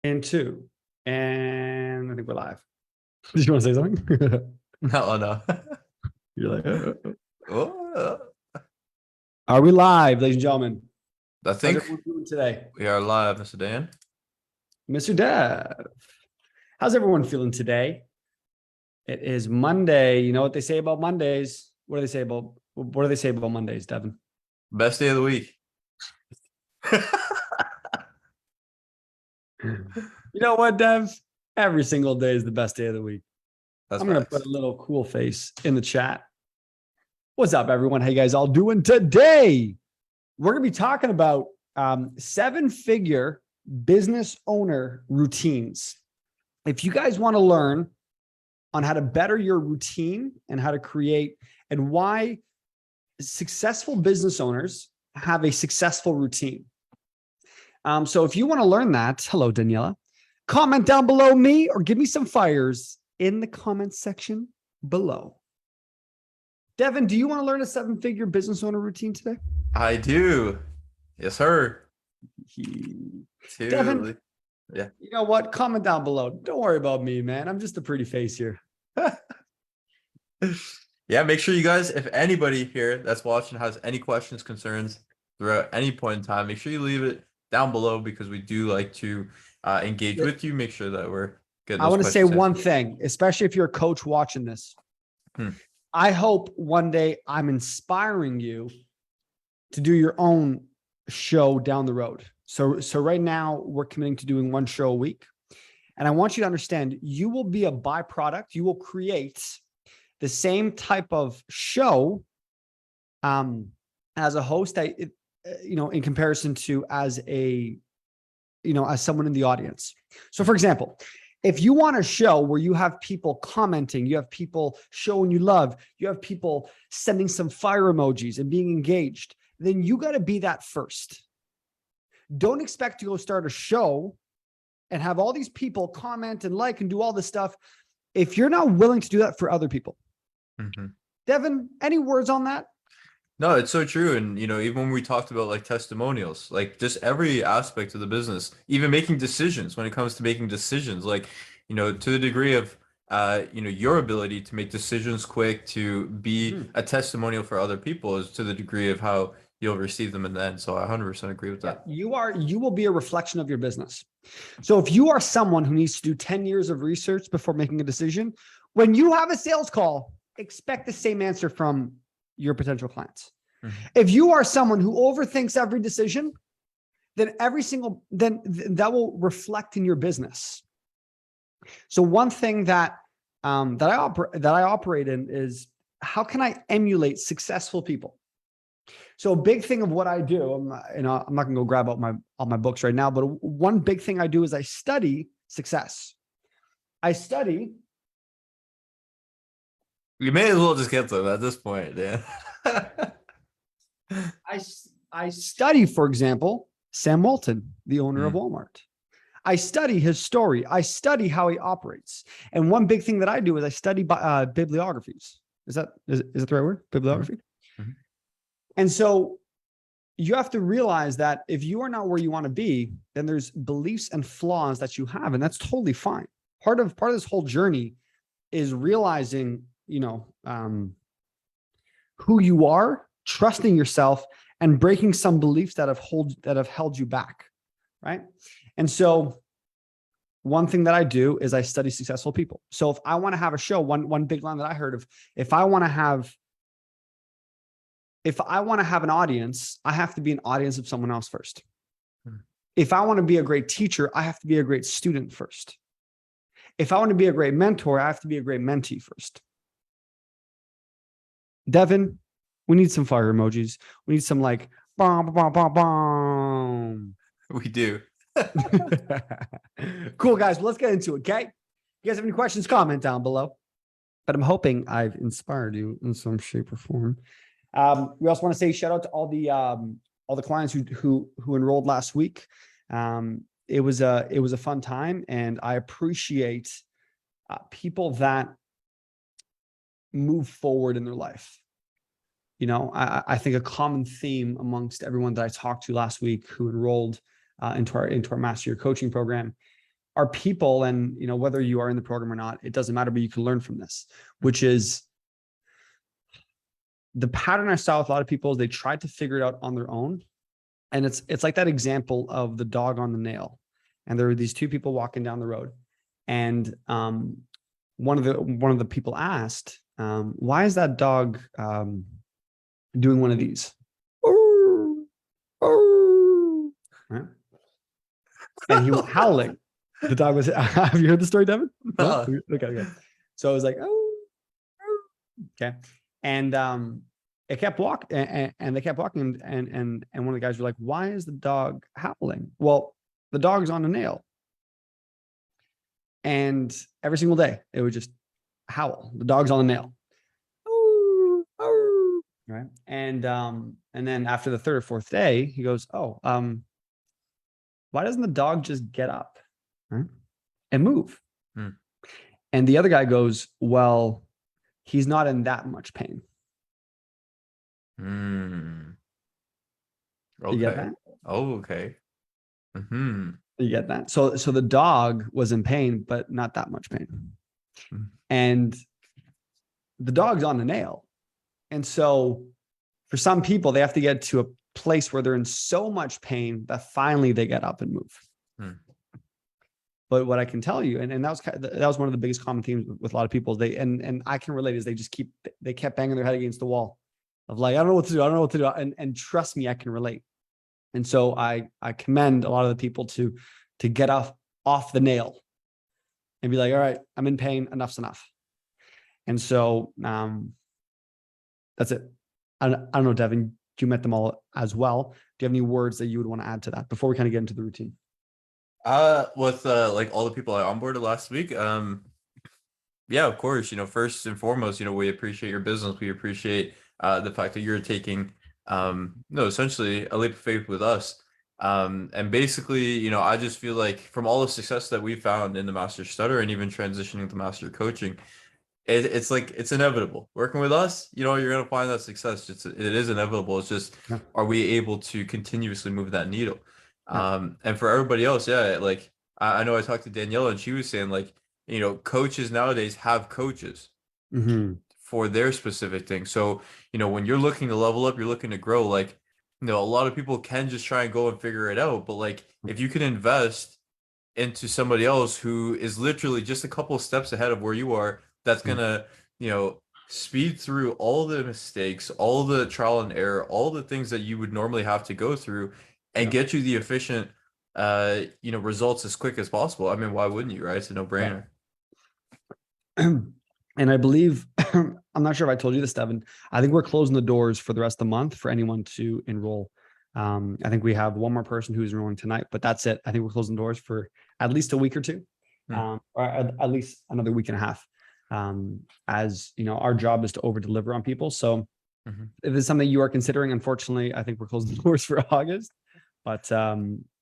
And two. And I think we're live. Did you want to say something? No, no. You're like, Oh, Are we live, ladies and gentlemen? I How's think everyone doing today? we are live, Mr. Dan. Mr. Dev, how's everyone feeling today? It is Monday. You know what they say about Mondays? What do they say about Mondays, Devin? Best day of the week. You know what, Dev? Every single day is the best day of the week. That's I'm going to facts. put a little cool face in the chat. What's up, everyone? How you guys all doing today? We're going to be talking about 7-figure business owner routines. If you guys want to learn on how to better your routine and how to create and why successful business owners have a successful routine. So if you want to learn that, hello, Daniela, comment down below me or give me some fires in the comment section below. Devin, do you want to learn a 7-figure business owner routine today? I do. Yes, sir. Devin, yeah. You know what? Comment down below. Don't worry about me, man. I'm just a pretty face here. Yeah, make sure you guys, if anybody here that's watching has any questions, concerns throughout any point in time, make sure you leave it down below because we do like to engage with you. Make sure that we're getting I those want to say questions one answered. thing, especially if you're a coach watching this. I hope one day I'm inspiring you to do your own show down the road. So right now we're committing to doing one show a week. And I want you to understand, you will be a byproduct. You will create the same type of show as a host, in comparison to as someone in the audience. So for example, if you want a show where you have people commenting, you have people showing you love, you have people sending some fire emojis and being engaged, then you got to be that first. Don't expect to go start a show and have all these people comment and like and do all this stuff if you're not willing to do that for other people. Devin, any words on that? No, it's so true. And, even when we talked about like testimonials, like just every aspect of the business, even making decisions when it comes to making decisions, like, to the degree of, your ability to make decisions quick, to be a testimonial for other people is to the degree of how you'll receive them in the end. So I 100% agree with that. You will be a reflection of your business. So if you are someone who needs to do 10 years of research before making a decision, when you have a sales call, expect the same answer from your potential clients. If you are someone who overthinks every decision, then that will reflect in your business. So one thing that I operate in is, how can I emulate successful people? So a big thing of what I do, I'm not going to go grab out all my books right now, but one big thing I do is I study success. You may as well just get them at this point, Dan. I study, for example, Sam Walton, the owner of Walmart. I study his story. I study how he operates. And one big thing that I do is I study bibliographies. Is that the right word? Bibliography? And so you have to realize that if you are not where you want to be, then there's beliefs and flaws that you have, and that's totally fine. Part of this whole journey is realizing, who you are, trusting yourself, and breaking some beliefs that have held you back, right? And so one thing that I do is I study successful people. So if I want to have a show, one big line that I heard of, if I want to have an audience, I have to be an audience of someone else first. If I want to be a great teacher, I have to be a great student first. If I want to be a great mentor, I have to be a great mentee first. Devin, we need some fire emojis. We need some like, boom, boom, boom, boom. We do. Cool, guys. Well, let's get into it, okay? You guys have any questions, comment down below. But I'm hoping I've inspired you in some shape or form. We also want to say shout out to all the clients who enrolled last week. It was a fun time, and I appreciate people that move forward in their life. I think a common theme amongst everyone that I talked to last week who enrolled into our Master Your Coaching program are people, and whether you are in the program or not, it doesn't matter, but you can learn from this, which is the pattern I saw with a lot of people is they tried to figure it out on their own. And it's like that example of the dog on the nail. And there were these two people walking down the road, and one of the people asked, why is that dog doing one of these? Right? And he was howling. The dog was, have you heard the story, Devin? No? Okay. So it was like, oh, okay. And it kept walking, and they kept walking, and one of the guys were like, why is the dog howling? Well, the dog's on a nail. And every single day it would just howl. The dog's on the nail. Right. And then after the third or fourth day, he goes, oh, why doesn't the dog just get up, right, and move? And the other guy goes, well, he's not in that much pain. Okay. You get that? Oh, okay. You get that? So the dog was in pain, but not that much pain. And the dog's on the nail. And so for some people, they have to get to a place where they're in so much pain that finally they get up and move. But what I can tell you, and that was one of the biggest common themes with a lot of people, and I can relate, is they kept banging their head against the wall of like, I don't know what to do. I don't know what to do. And trust me, I can relate. And so I commend a lot of the people to get off the nail and be like, all right, I'm in pain. Enough's enough. And so that's it. I don't know, Devin, you met them all as well. Do you have any words that you would want to add to that before we kind of get into the routine? With like all the people I onboarded last week, yeah, of course, first and foremost, we appreciate your business. We appreciate the fact that you're taking essentially a leap of faith with us. And basically, I just feel like from all the success that we found in the Master Stutter and even transitioning to Master Coaching, it's like, it's inevitable. Working with us, you're going to find that success. It is inevitable. It's just, are we able to continuously move that needle? And for everybody else, yeah, like I know I talked to Daniela and she was saying like, coaches nowadays have coaches for their specific thing. So, when you're looking to level up, you're looking to grow, like, a lot of people can just try and go and figure it out. But like, if you can invest into somebody else who is literally just a couple of steps ahead of where you are, that's gonna, speed through all the mistakes, all the trial and error, all the things that you would normally have to go through and get you the efficient, results as quick as possible. I mean, why wouldn't you, right? It's a no-brainer. And I believe, I'm not sure if I told you this, Devin, I think we're closing the doors for the rest of the month for anyone to enroll. I think we have one more person who's enrolling tonight, but that's it. I think we're closing doors for at least a week or two, or at least another week and a half. As our job is to over deliver on people. So if it's something you are considering, unfortunately, I think we're closing the doors for August, but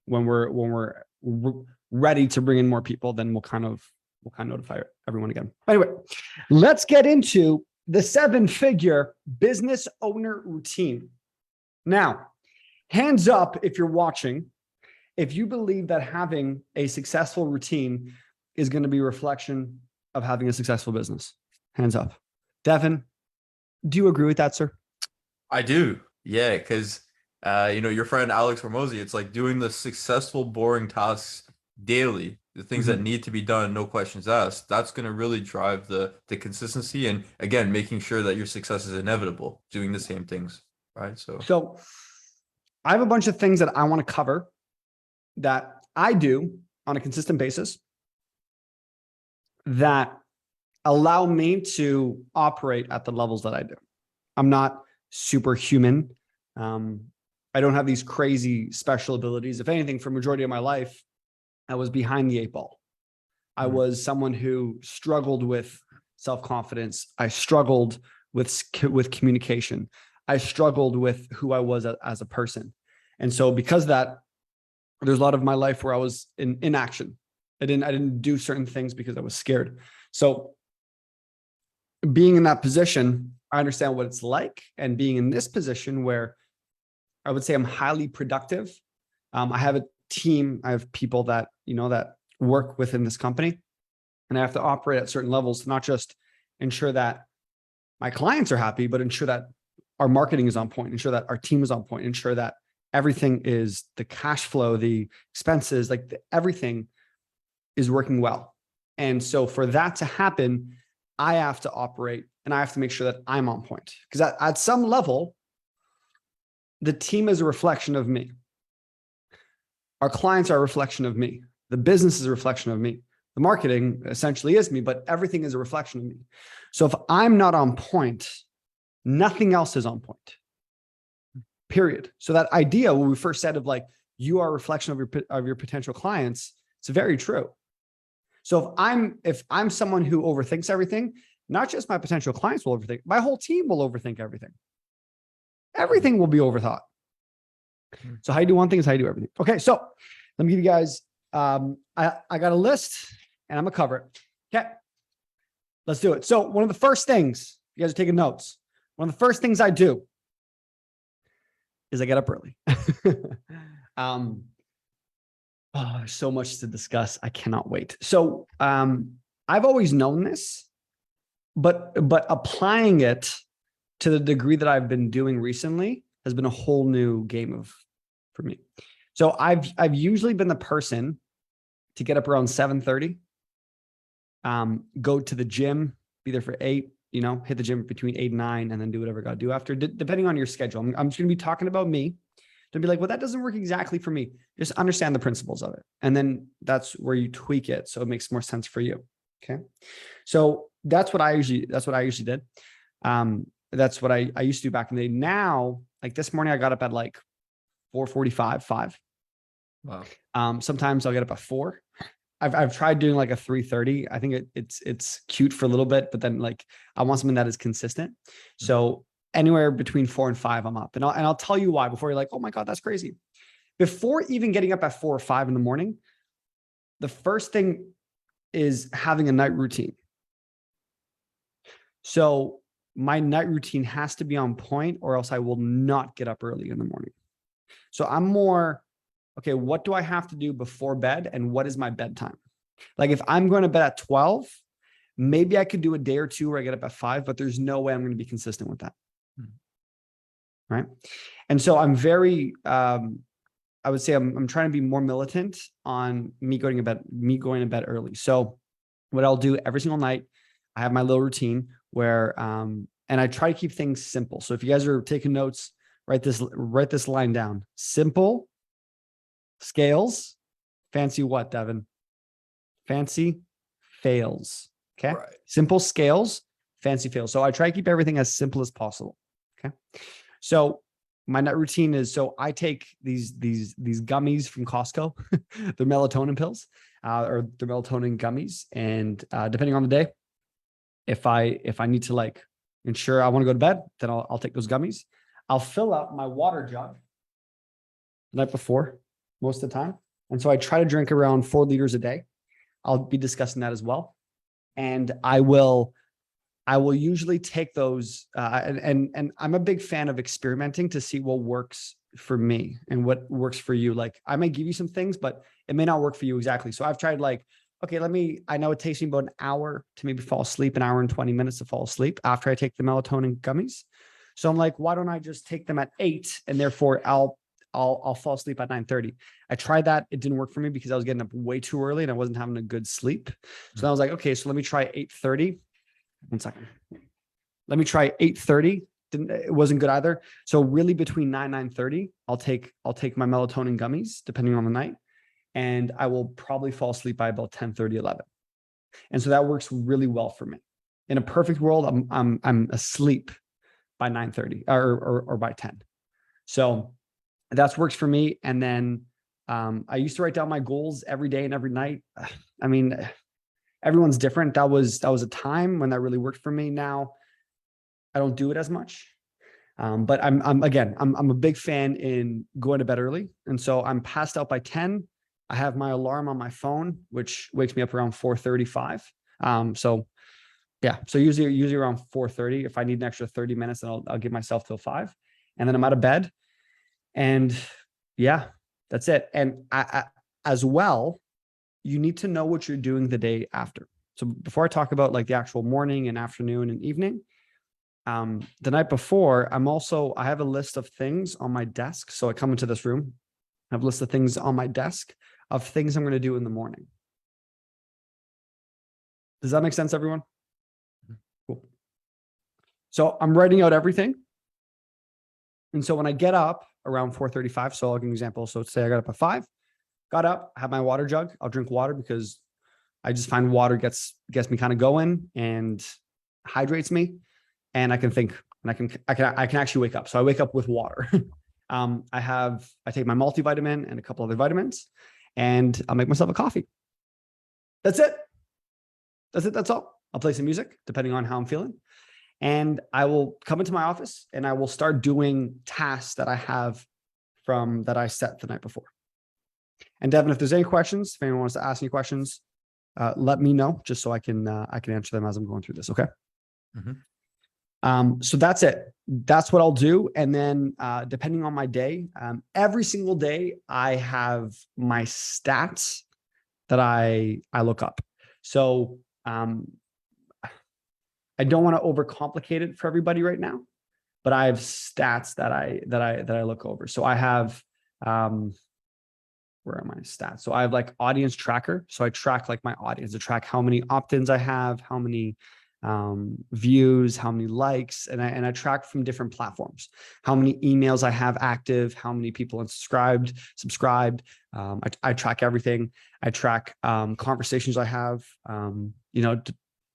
when we're ready to bring in more people, then we'll kind of notify everyone again. Anyway, let's get into the 7-figure business owner routine. Now, hands up if you're watching, if you believe that having a successful routine is going to be a reflection of having a successful business. Hands up. Devin, do you agree with that, sir? I do. Yeah, because your friend Alex Hormozy, it's like doing the successful, boring tasks daily, the things that need to be done, no questions asked. That's going to really drive the consistency, and again, making sure that your success is inevitable, doing the same things, right? So I have a bunch of things that I want to cover that I do on a consistent basis that allow me to operate at the levels that I do. I'm not superhuman. I don't have these crazy special abilities. If anything, for majority of my life, I was behind the 8 ball. I was someone who struggled with self-confidence. I struggled with communication. I struggled with who I was as a person. And so because of that, there's a lot of my life where I was in inaction. I didn't do certain things because I was scared. So being in that position, I understand what it's like. And being in this position where I would say I'm highly productive. I have a team. I have people that, that work within this company. And I have to operate at certain levels to not just ensure that my clients are happy, but ensure that our marketing is on point, ensure that our team is on point, ensure that everything is the cash flow, the expenses, everything is working well. And so for that to happen, I have to operate and I have to make sure that I'm on point, because at some level, the team is a reflection of me. Our clients are a reflection of me. The business is a reflection of me. The marketing essentially is me, but everything is a reflection of me. So if I'm not on point, nothing else is on point, period. So that idea, when we first said of like, you are a reflection of your potential clients, it's very true. So if I'm someone who overthinks everything, not just my potential clients will overthink, my whole team will overthink everything. Everything will be overthought. So how you do one thing is how you do everything. Okay, so let me give you guys, I got a list and I'm gonna cover it. Okay, let's do it. So one of the first things, you guys are taking notes, one of the first things I do is I get up early. There's so much to discuss. I cannot wait. So I've always known this, but applying it to the degree that I've been doing recently has been a whole new game for me. So I've usually been the person to get up around 7:30, go to the gym, be there for 8, hit the gym between 8 and 9, and then do whatever I got to do after, depending on your schedule. I'm just going to be talking about me. To be like, well, that doesn't work exactly for me. Just understand the principles of it. And then that's where you tweak it so it makes more sense for you. Okay. So that's what I usually did. That's what I used to do back in the day. Now, like this morning, I got up at like 4:45, 5. Wow. Sometimes I'll get up at 4. I've tried doing like a 3:30. I think it's cute for a little bit, but then like I want something that is consistent. So anywhere between 4 and 5, I'm up. And I'll tell you why before you're like, oh my God, that's crazy. Before even getting up at 4 or 5 in the morning, the first thing is having a night routine. So my night routine has to be on point or else I will not get up early in the morning. So I'm more, okay, what do I have to do before bed and what is my bedtime? Like if I'm going to bed at 12, maybe I could do a day or two where I get up at 5, but there's no way I'm going to be consistent with that. Right. And so I'm very, I would say I'm trying to be more militant on me going to bed early. So what I'll do every single night, I have my little routine where, and I try to keep things simple. So if you guys are taking notes, write this line down. Simple scales, fancy what, Devin? Fancy fails. Okay. Right. Simple scales, fancy fails. So I try to keep everything as simple as possible. Okay. So my night routine is, so I take these gummies from Costco, they're melatonin pills, or they're melatonin gummies. And depending on the day, if I need to like ensure I want to go to bed, then I'll take those gummies. I'll fill up my water jug the night before most of the time. And so I try to drink around 4 liters a day. I'll be discussing that as well. And I will usually take those, and I'm a big fan of experimenting to see what works for me and what works for you. Like I might give you some things, but it may not work for you exactly. So I've tried like, okay, I know it takes me about an hour to maybe fall asleep, an hour and 20 minutes to fall asleep after I take the melatonin gummies. So I'm like, why don't I just take them at 8 and therefore I'll fall asleep at 9:30. I tried that. It didn't work for me because I was getting up way too early and I wasn't having a good sleep. So I was like, okay, so let me try 8:30. 1 second. Let me try 8:30. It wasn't good either. So really between 9:30, I'll take my melatonin gummies depending on the night, and I will probably fall asleep by about 10:30, 11. And so that works really well for me. In a perfect world, I'm asleep by 9:30 or by 10. So that's works for me. And then I used to write down my goals every day and every night. I mean, everyone's different. That was a time when that really worked for me. Now I don't do it as much. But I'm a big fan in going to bed early. And so I'm passed out by 10. I have my alarm on my phone, which wakes me up around 4:35. So usually around 4:30. If I need an extra 30 minutes, then I'll give myself till 5. And then I'm out of bed. And yeah, that's it. And I as well, you need to know what you're doing the day after. So before I talk about like the actual morning and afternoon and evening, the night before, I have a list of things on my desk. So I come into this room, I have a list of things on my desk of things I'm going to do in the morning. Does that make sense, everyone? Cool. So I'm writing out everything. And so when I get up around 4:35, so I'll give you an example. So say I got up at 5, got up, have my water jug. I'll drink water because I just find water gets me kind of going and hydrates me. And I can think, and I can actually wake up. So I wake up with water. I take my multivitamin and a couple other vitamins, and I'll make myself a coffee. That's it. That's all. I'll play some music depending on how I'm feeling. And I will come into my office and I will start doing tasks that I have that I set the night before. And Devin, if there's any questions, if anyone wants to ask any questions, let me know just so I can answer them as I'm going through this. Okay. So that's it. That's what I'll do. And then depending on my day, every single day I have my stats that I look up. So I don't want to overcomplicate it for everybody right now, but I have stats that I look over. So I have where are my stats? So I have like audience tracker. So I track like my audience. I track how many opt-ins I have, how many views, how many likes, and I track from different platforms, how many emails I have active, how many people subscribed. I track everything. I track conversations I have,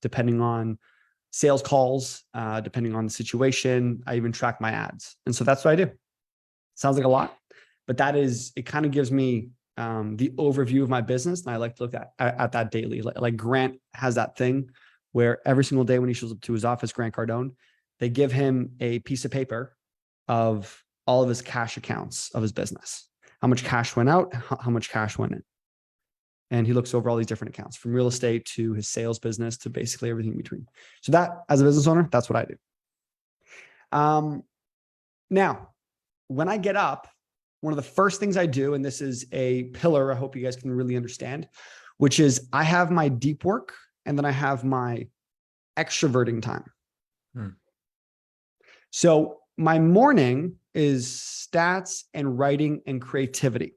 depending on sales calls, depending on the situation. I even track my ads. And so that's what I do. Sounds like a lot, but it kind of gives me the overview of my business. And I like to look at that daily. Like Grant has that thing where every single day when he shows up to his office, Grant Cardone, they give him a piece of paper of all of his cash accounts of his business, how much cash went out, how much cash went in. And he looks over all these different accounts, from real estate to his sales business to basically everything in between. So that, as a business owner, that's what I do. Now, when I get up, one of the first things I do, and this is a pillar I hope you guys can really understand, which is I have my deep work and then I have my extroverting time. So my morning is stats and writing and creativity.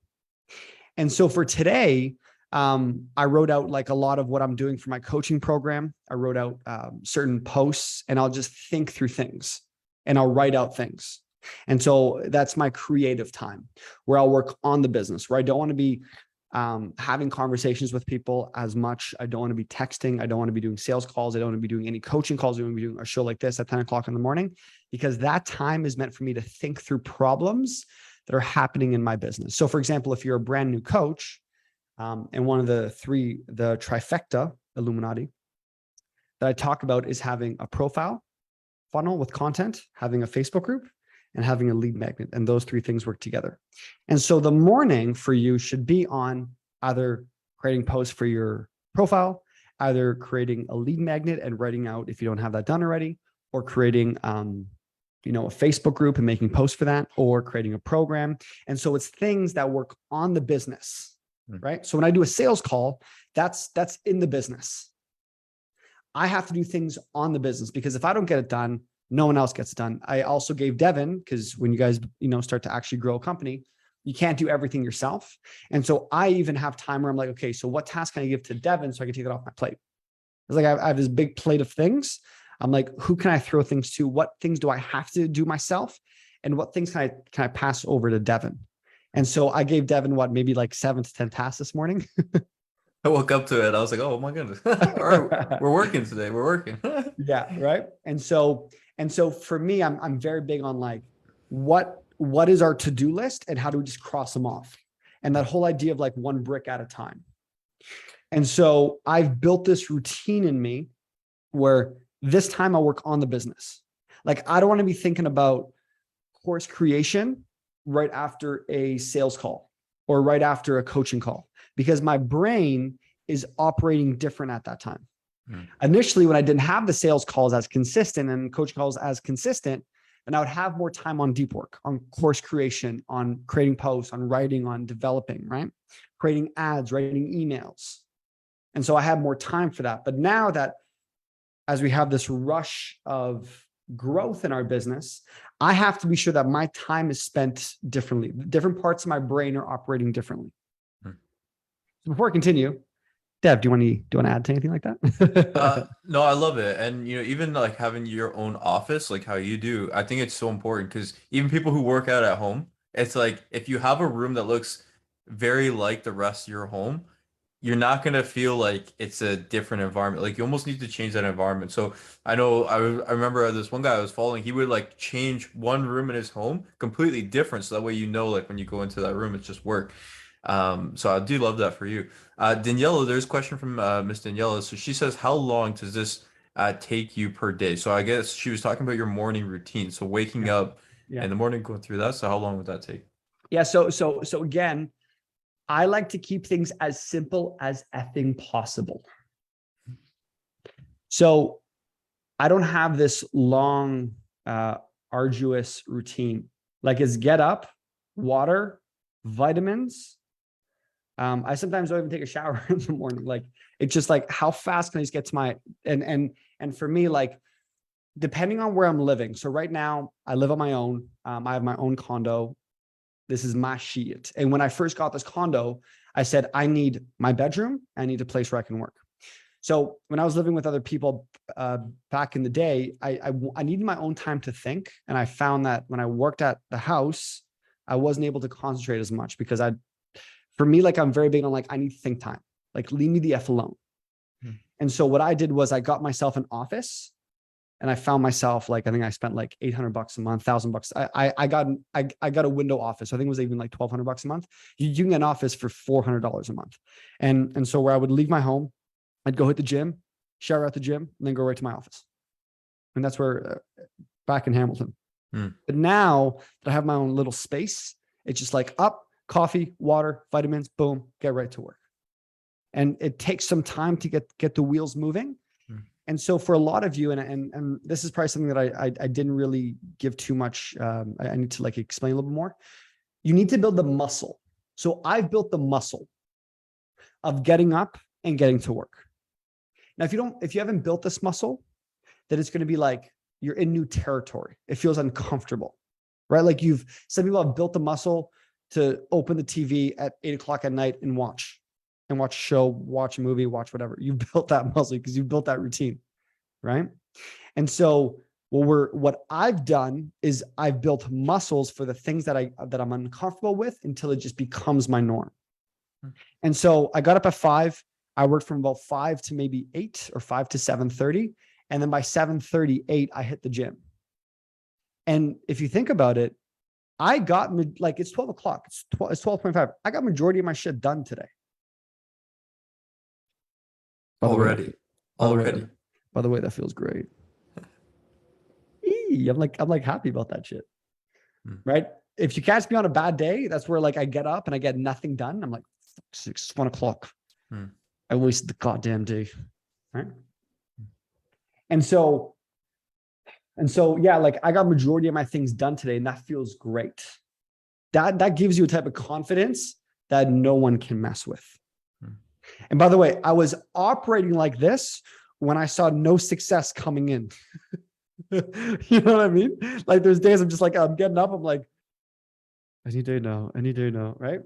And so for today, I wrote out like a lot of what I'm doing for my coaching program. I wrote out certain posts, and I'll just think through things and I'll write out things. And so that's my creative time where I'll work on the business, where I don't want to be having conversations with people as much. I don't want to be texting. I don't want to be doing sales calls. I don't want to be doing any coaching calls. I don't want to be doing a show like this at 10 o'clock in the morning, because that time is meant for me to think through problems that are happening in my business. So for example, if you're a brand new coach, and one of the trifecta Illuminati that I talk about is having a profile funnel with content, having a Facebook group, and having a lead magnet. And those three things work together. And so the morning for you should be on either creating posts for your profile, either creating a lead magnet and writing out if you don't have that done already, or creating a Facebook group and making posts for that, or creating a program. And so it's things that work on the business, right? So when I do a sales call, that's in the business. I have to do things on the business, because if I don't get it done, no one else gets it done. I also gave Devin, because when you guys, start to actually grow a company, you can't do everything yourself. And so I even have time where I'm like, okay, so what task can I give to Devin so I can take it off my plate? It's like I have this big plate of things. I'm like, who can I throw things to? What things do I have to do myself? And what things can I pass over to Devin? And so I gave Devin maybe like 7 to 10 tasks this morning. I woke up to it. I was like, oh my goodness. All right, we're working today. We're working. Yeah. Right. And so for me, I'm very big on like, what is our to-do list and how do we just cross them off? And that whole idea of like one brick at a time. And so I've built this routine in me where this time I'll work on the business. Like, I don't want to be thinking about course creation right after a sales call or right after a coaching call, because my brain is operating different at that time. Initially, when I didn't have the sales calls as consistent and coaching calls as consistent, then I would have more time on deep work, on course creation, on creating posts, on writing, on developing, right? Creating ads, writing emails. And so I have more time for that. But now that as we have this rush of growth in our business, I have to be sure that my time is spent differently. Different parts of my brain are operating differently. Hmm. So before I continue, Dev, do you want to add to anything like that? No, I love it. And even like having your own office, like how you do, I think it's so important because even people who work out at home, it's like if you have a room that looks very like the rest of your home, you're not gonna feel like it's a different environment. Like you almost need to change that environment. So I know I remember this one guy I was following, he would like change one room in his home completely different. So that way like when you go into that room, it's just work. So I do love that for you. Daniela, there's a question from Miss Daniela. So she says, how long does this take you per day? So I guess she was talking about your morning routine. So waking up Yeah. in the morning, going through that. So how long would that take? Yeah. So again, I like to keep things as simple as effing possible. So I don't have this long, arduous routine. Like it's get up, water, vitamins. I sometimes don't even take a shower in the morning. Like it's just like, how fast can I just get to my, and for me, like, depending on where I'm living. So right now I live on my own. I have my own condo. This is my shit. And when I first got this condo, I said, I need my bedroom. I need a place where I can work. So when I was living with other people back in the day, I needed my own time to think. And I found that when I worked at the house, I wasn't able to concentrate as much because for me, like I'm very big on like, I need think time, like leave me the F alone. And so what I did was I got myself an office and I found myself like, I think I spent like $800 a month, $1,000. I got a window office. I think it was even like $1,200 a month. You can get an office for $400 a month. And so where I would leave my home, I'd go hit the gym, shower at the gym, and then go right to my office. And that's where back in Hamilton. But now that I have my own little space, it's just like up, coffee, water, vitamins, boom, get right to work. And it takes some time to get the wheels moving. And so for a lot of you, and this is probably something that I didn't really give too much, I need to like explain a little bit more. You need to build the muscle. So I've built the muscle of getting up and getting to work. Now, if you haven't built this muscle, then it's going to be like you're in new territory. It feels uncomfortable, right? Like some people have built the muscle to open the TV at 8 o'clock at night and watch a show, watch a movie, watch whatever. You've built that muscle because you've built that routine, right? And so what I've done is I've built muscles for the things that I'm uncomfortable with until it just becomes my norm. And so I got up at 5. I worked from about 5 to maybe 8 or 5 to 7:30. And then by 7:38, I hit the gym. And if you think about it, I got like, it's 12 o'clock. It's 12:25. I got majority of my shit done today. Already. By the way, that feels great. I'm like happy about that shit. Right? If you catch me on a bad day, that's where like I get up and I get nothing done. I'm like, 1 o'clock. I wasted the goddamn day. Right? And so yeah, like I got majority of my things done today, and that feels great. That gives you a type of confidence that no one can mess with. And by the way, I was operating like this when I saw no success coming in. You know what I mean? Like there's days I'm just like, I'm getting up. I'm like, any day now, right?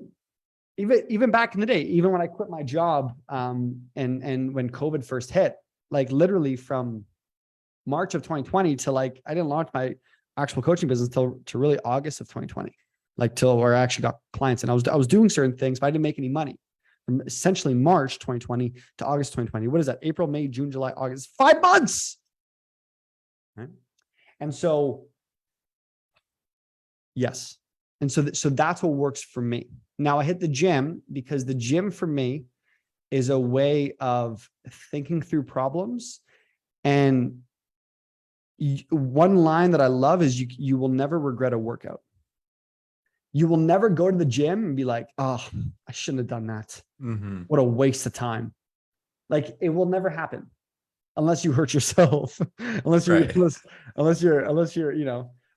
Even back in the day, even when I quit my job, and when COVID first hit, like literally from March of 2020 to like, I didn't launch my actual coaching business to really August of 2020, like till where I actually got clients, and I was doing certain things, but I didn't make any money. From essentially March 2020 to August 2020. What is that? April, May, June, July, August, 5 months. Right? And so, yes. And so that's what works for me. Now I hit the gym because the gym for me is a way of thinking through problems. And one line that I love is you will never regret a workout. You will never go to the gym and be like, oh, I shouldn't have done that. What a waste of time. Like it will never happen unless you hurt yourself, unless you're,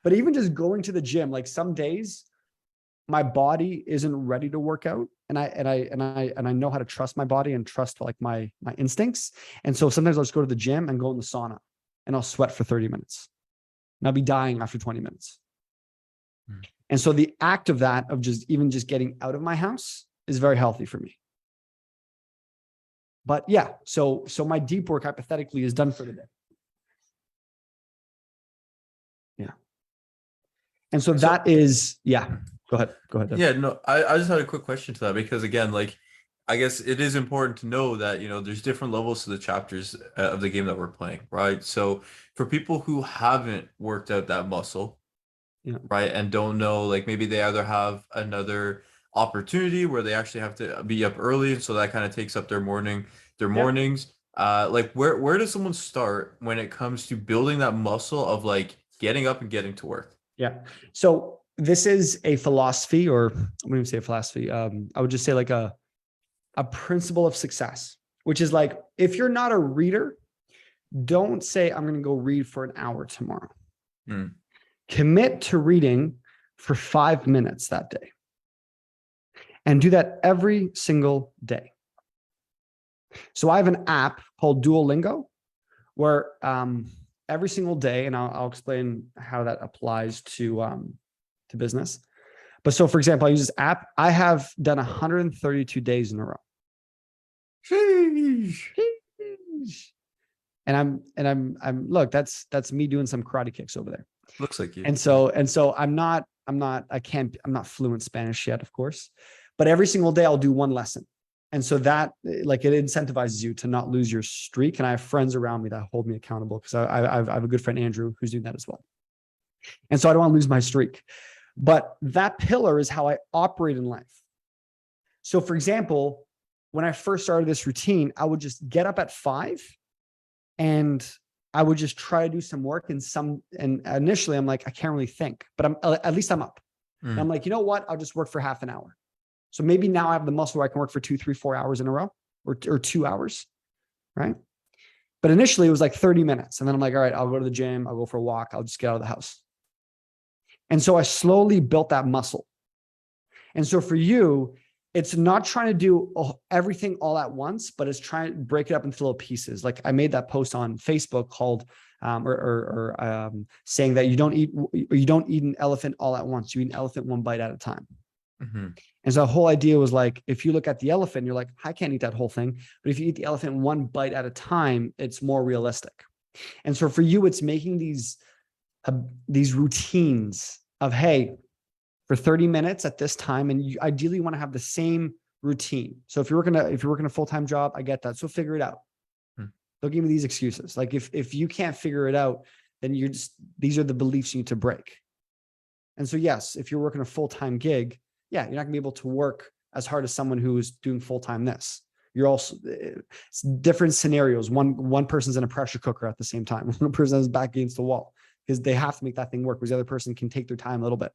but even just going to the gym, like some days my body isn't ready to work out I know how to trust my body and trust like my instincts. And so sometimes I'll just go to the gym and go in the sauna and I'll sweat for 30 minutes and I'll be dying after 20 minutes. And so the act of that, of just getting out of my house is very healthy for me. But yeah, so my deep work hypothetically is done for the day. Yeah. And so that is, yeah, go ahead. Deb. Yeah, no, I just had a quick question to that, because again, like, I guess it is important to know that, there's different levels to the chapters of the game that we're playing, right? So for people who haven't worked out that muscle, Yeah. right, and don't know, like maybe they either have another opportunity where they actually have to be up early, so that kind of takes up their mornings. Like where does someone start when it comes to building that muscle of like getting up and getting to work? Yeah. So this is a philosophy, or I wouldn't even say a philosophy. I would just say like a principle of success, which is like, if you're not a reader, don't say, I'm going to go read for an hour tomorrow. Commit to reading for 5 minutes that day. And do that every single day. So I have an app called Duolingo where every single day, and I'll explain how that applies to business. But so for example, I use this app. I have done 132 days in a row. And I'm look, that's me doing some karate kicks over there. Looks like you. And so I'm not fluent Spanish yet, of course, but every single day I'll do one lesson. And so that, like, it incentivizes you to not lose your streak. And I have friends around me that hold me accountable, because I have a good friend, Andrew, who's doing that as well. And so I don't want to lose my streak. But that pillar is how I operate in life. So for example, when I first started this routine, I would just get up at 5 and I would just try to do some work, and initially I'm like, I can't really think, but at least I'm up. And I'm like, you know what? I'll just work for half an hour. So maybe now I have the muscle where I can work for 2, 3, 4 hours in a row, or 2 hours, right? But initially it was like 30 minutes. And then I'm like, all right, I'll go to the gym. I'll go for a walk. I'll just get out of the house. And so I slowly built that muscle. And so for you, it's not trying to do everything all at once, but it's trying to break it up into little pieces. Like I made that post on Facebook called, saying that you don't eat an elephant all at once. You eat an elephant one bite at a time. And so the whole idea was like, if you look at the elephant, you're like, I can't eat that whole thing. But if you eat the elephant one bite at a time, it's more realistic. And so for you, it's making these routines of, hey, for 30 minutes at this time, and you ideally want to have the same routine. So if you're working a full-time job, I get that. So figure it out. Don't give me these excuses. Like if you can't figure it out, then these are the beliefs you need to break. And so yes, if you're working a full-time gig, yeah, you're not gonna be able to work as hard as someone who is doing full-time this. You're also, it's different scenarios. One person's in a pressure cooker at the same time. One person has his back against the wall because they have to make that thing work, because the other person can take their time a little bit.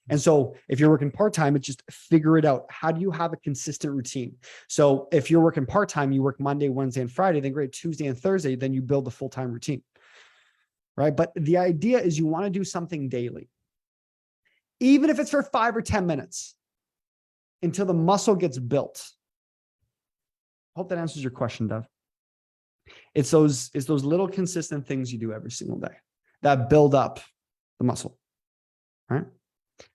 And so if you're working part-time, it's just figure it out. How do you have a consistent routine? So if you're working part-time, you work Monday, Wednesday, and Friday, then great, Tuesday and Thursday, then you build the full-time routine, right? But the idea is you want to do something daily, even if it's for 5 or 10 minutes, until the muscle gets built. Hope that answers your question, Dev. It's those little consistent things you do every single day that build up the muscle, right?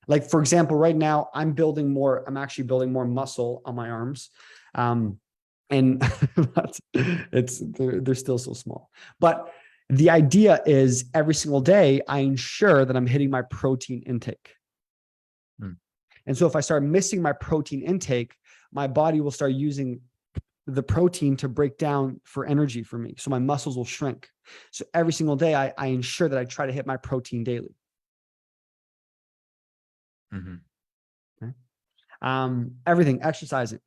Like, for example, right now I'm actually building more muscle on my arms. And they're still so small. But the idea is every single day I ensure that I'm hitting my protein intake. And so if I start missing my protein intake, my body will start using the protein to break down for energy for me. So my muscles will shrink. So every single day I ensure that I try to hit my protein daily. Okay. Everything, exercising,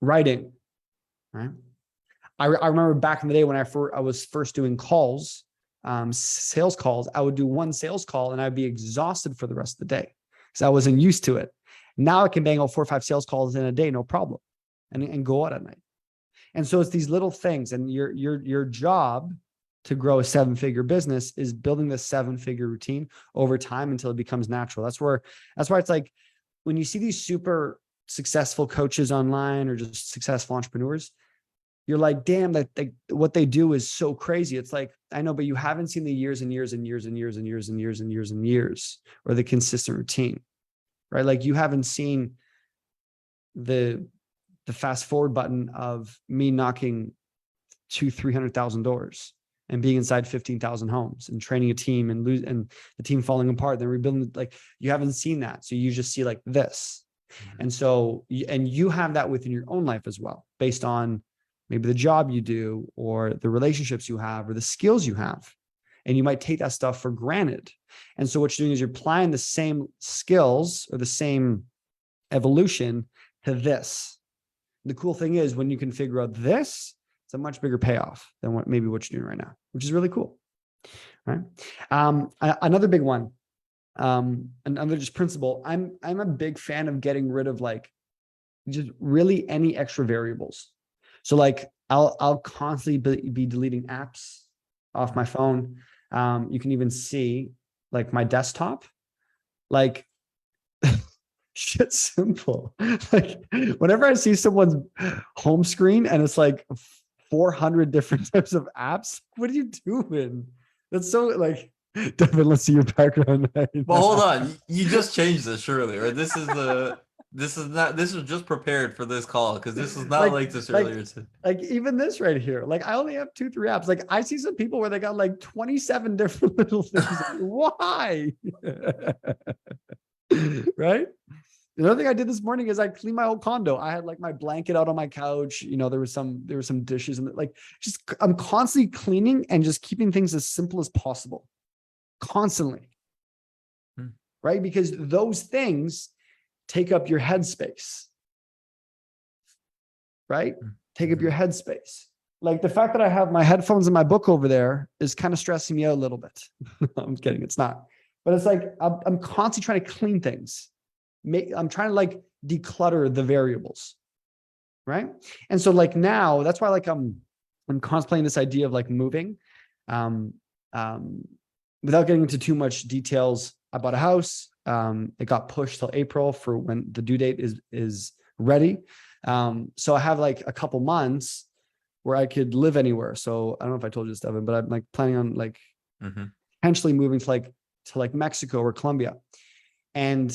writing, right? I remember back in the day when I was first doing calls, sales calls, I would do one sales call and I'd be exhausted for the rest of the day because I wasn't used to it. Now I can bang out 4 or 5 sales calls in a day, no problem, and go out at night. And so it's these little things, and your job to grow a 7-figure business is building this 7-figure routine over time until it becomes natural. That's why it's like when you see these super successful coaches online or just successful entrepreneurs, you're like, damn, that what they do is so crazy. It's like, I know, but you haven't seen the years and years and years and years and years and years and years and years, or the consistent routine, right? Like you haven't seen the fast forward button of me knocking 300,000 doors and being inside 15,000 homes and training a team and the team falling apart, then rebuilding. Like you haven't seen that. So you just see like this. And so, and you have that within your own life as well, based on maybe the job you do or the relationships you have or the skills you have. And you might take that stuff for granted. And so what you're doing is you're applying the same skills or the same evolution to this. The cool thing is when you can figure out this, it's a much bigger payoff than what you're doing right now, which is really cool. Right. Another big one, another just principle. I'm a big fan of getting rid of like just really any extra variables. So like I'll constantly be deleting apps off my phone. You can even see like my desktop, like shit simple. Like whenever I see someone's home screen and it's like 400 different types of apps, what are you doing? That's so like, Devin, let's see your background. Well, hold on. You just changed this, surely, right? This is just prepared for this call because this is not like this earlier. Like even this right here, like I only have 2-3 apps. Like I see some people where they got like 27 different little things. Why? Right? Another thing I did this morning is I cleaned my whole condo. I had like my blanket out on my couch. You know, there were some dishes and like just I'm constantly cleaning and just keeping things as simple as possible. Constantly. Right? Because those things take up your headspace. Right? Take up your headspace. Like the fact that I have my headphones and my book over there is kind of stressing me out a little bit. I'm kidding. It's not. But it's like I'm constantly trying to clean things. I'm trying to like declutter the variables. Right. And so like now that's why like I'm contemplating this idea of like moving. Without getting into too much details, I bought a house. It got pushed till April for when the due date is ready. So I have like a couple months where I could live anywhere. So I don't know if I told you this, Devin, but I'm like planning on like potentially moving to Mexico or Colombia. And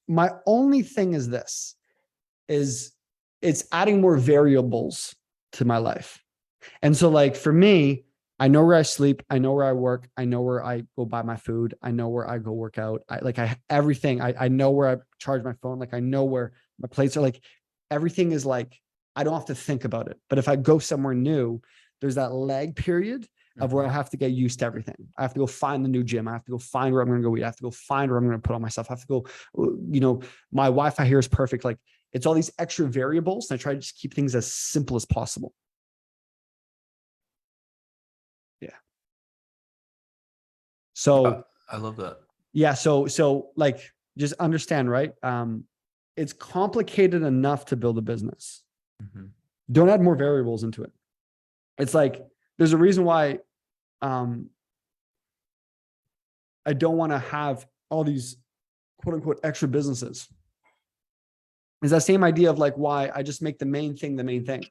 my only thing is this, is it's adding more variables to my life. And so like for me, I know where I sleep. I know where I work. I know where I go buy my food. I know where I go work out. Everything. I know where I charge my phone. Like I know where my plates are. Like everything is like, I don't have to think about it. But if I go somewhere new, there's that lag period of where I have to get used to everything. I have to go find the new gym. I have to go find where I'm going to go eat. I have to go find where I'm going to put on myself. I have to go, my Wi-Fi here is perfect. Like it's all these extra variables. And I try to just keep things as simple as possible. Yeah. So I love that. Yeah. So like, just understand, right? It's complicated enough to build a business. Don't add more variables into it. It's like, there's a reason why I don't want to have all these quote unquote extra businesses. It's that same idea of like why I just make the main thing the main thing.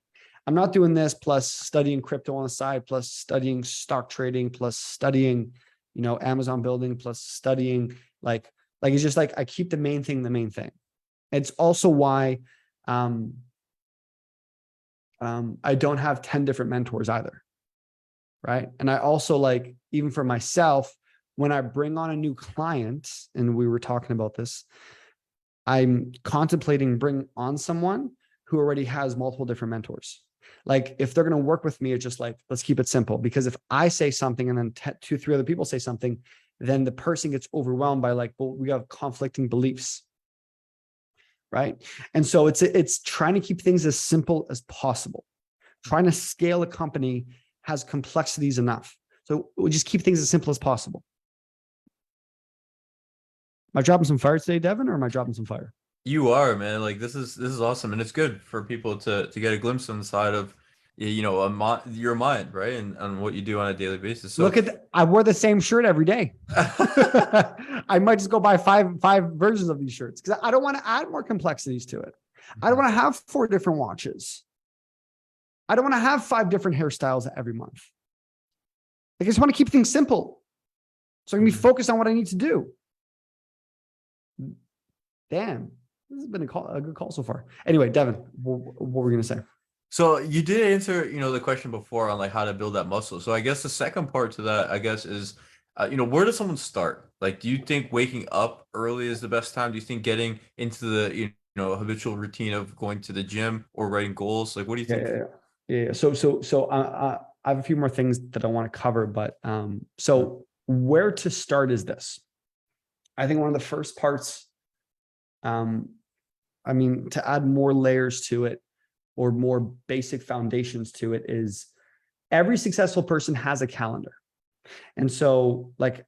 I'm not doing this plus studying crypto on the side, plus studying stock trading, plus studying, Amazon building, plus studying like it's just like I keep the main thing the main thing. It's also why I don't have 10 different mentors either. Right. And I also like, even for myself, when I bring on a new client, and we were talking about this, I'm contemplating bringing on someone who already has multiple different mentors. Like if they're going to work with me, it's just like, let's keep it simple. Because if I say something and then 2-3 other people say something, then the person gets overwhelmed by like, well, we have conflicting beliefs. Right. And so it's trying to keep things as simple as possible. Trying to scale a company has complexities enough. So we just keep things as simple as possible. Am I dropping some fire today, Devin, or am I dropping some fire? You are, man. Like this is awesome. And it's good for people to get a glimpse inside of, your mind, right? And what you do on a daily basis. So Look at, I wear the same shirt every day. I might just go buy five versions of these shirts because I don't want to add more complexities to it. I don't want to have 4 different watches. I don't want to have 5 different hairstyles every month. I just want to keep things simple. So I can be focused on what I need to do. Damn, this has been a good call so far. Anyway, Devin, what were we going to say? So you did answer, the question before on like how to build that muscle. So I guess the second part to that, I guess, is, where does someone start? Like, do you think waking up early is the best time? Do you think getting into the, habitual routine of going to the gym or writing goals? Like, what do you think? Yeah. So I have a few more things that I want to cover, but so where to start is this. I think one of the first parts, to add more layers to it or more basic foundations to it, is every successful person has a calendar. And so like,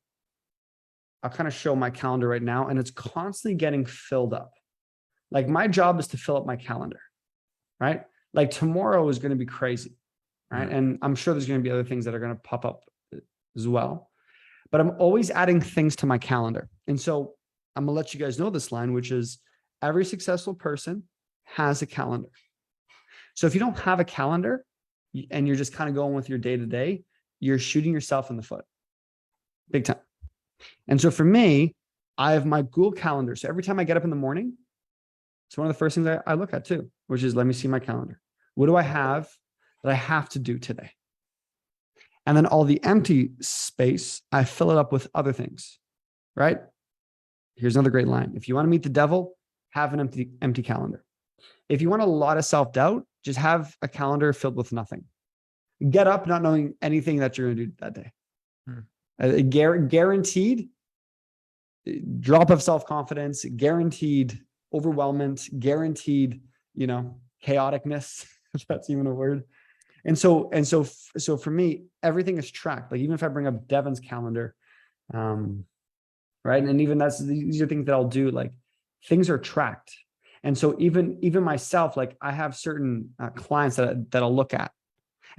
I'll kind of show my calendar right now, and it's constantly getting filled up. Like my job is to fill up my calendar, right? Like tomorrow is going to be crazy, right? And I'm sure there's going to be other things that are going to pop up as well, but I'm always adding things to my calendar. And so I'm gonna let you guys know this line, which is every successful person has a calendar. So if you don't have a calendar and you're just kind of going with your day to day, you're shooting yourself in the foot big time. And so for me, I have my Google Calendar. So every time I get up in the morning, it's one of the first things I look at too, which is let me see my calendar. What do I have that I have to do today? And then all the empty space, I fill it up with other things, right? Here's another great line. If you want to meet the devil, have an empty calendar. If you want a lot of self-doubt, just have a calendar filled with nothing. Get up not knowing anything that you're going to do that day. Guaranteed drop of self-confidence, guaranteed overwhelmment, guaranteed, chaoticness, if that's even a word. And so for me, everything is tracked. Like even if I bring up Devin's calendar, right? And even these are things that I'll do, like things are tracked. And so even myself, like I have certain clients that I'll look at.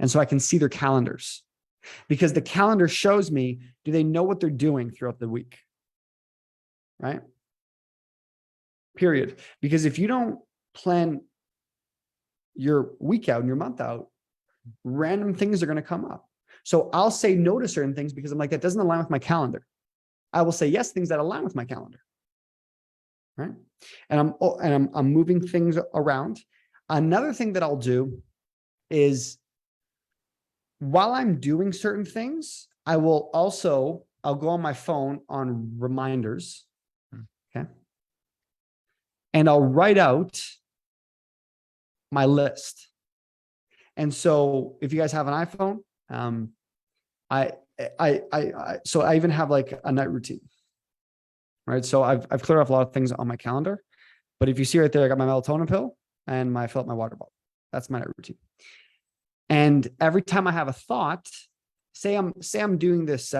And so I can see their calendars because the calendar shows me, do they know what they're doing throughout the week? Right? Period. Because if you don't plan your week out and your month out, random things are going to come up. So I'll say no to certain things because I'm like, that doesn't align with my calendar. I will say yes, things that align with my calendar. Right. And I'm moving things around. Another thing that I'll do is while I'm doing certain things, I'll go on my phone on reminders. Okay. And I'll write out my list. And so if you guys have an iPhone, so I even have like a night routine, right? So I've cleared off a lot of things on my calendar, but if you see right there, I got my melatonin pill and I fill up my water bottle. That's my night routine. And every time I have a thought, say I'm doing this